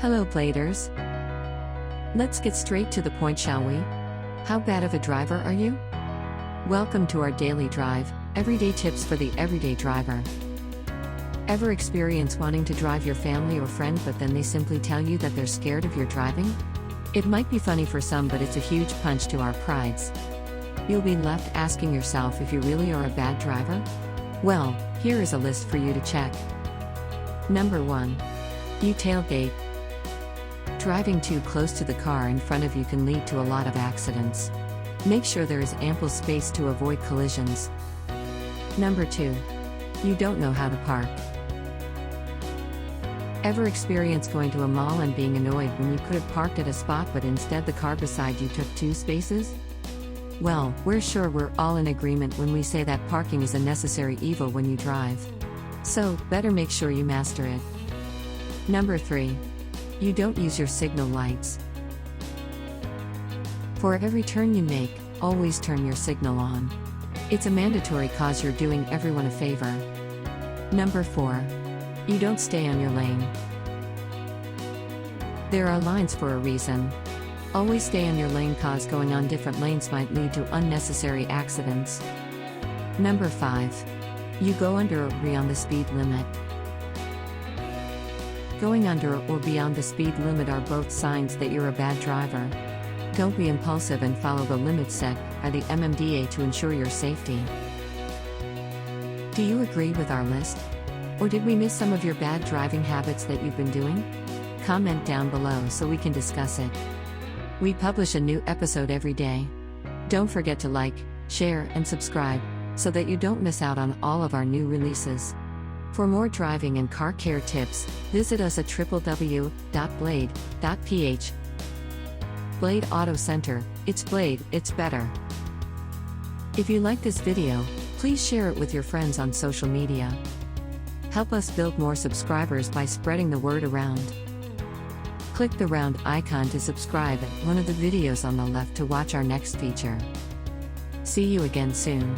Hello, Bladers. Let's get straight to the point, shall we? How bad of a driver are you? Welcome to our daily drive, everyday tips for the everyday driver. Ever experience wanting to drive your family or friend but then they simply tell you that they're scared of your driving? It might be funny for some, but it's a huge punch to our prides. You'll be left asking yourself if you really are a bad driver? Well, here is a list for you to check. Number 1. You tailgate. Driving too close to the car in front of you can lead to a lot of accidents. Make sure there is ample space to avoid collisions. Number 2. You don't know how to park. Ever experience going to a mall and being annoyed when you could have parked at a spot but instead the car beside you took 2 spaces? Well, we're sure we're all in agreement when we say that parking is a necessary evil when you drive. So, better make sure you master it. Number 3. You don't use your signal lights. For every turn you make, always turn your signal on. It's a mandatory cause you're doing everyone a favor. Number 4. You don't stay on your lane. There are lines for a reason. Always stay on your lane, cause going on different lanes might lead to unnecessary accidents. Number 5. You go under or beyond the speed limit. Going under or beyond the speed limit are both signs that you're a bad driver. Don't be impulsive and follow the limits set by the MMDA to ensure your safety. Do you agree with our list? Or did we miss some of your bad driving habits that you've been doing? Comment down below so we can discuss it. We publish a new episode every day. Don't forget to like, share, and subscribe so that you don't miss out on all of our new releases. For more driving and car care tips, visit us at www.blade.ph. Blade Auto Center, it's Blade, it's better. If you like this video, please share it with your friends on social media. Help us build more subscribers by spreading the word around. Click the round icon to subscribe and one of the videos on the left to watch our next feature. See you again soon.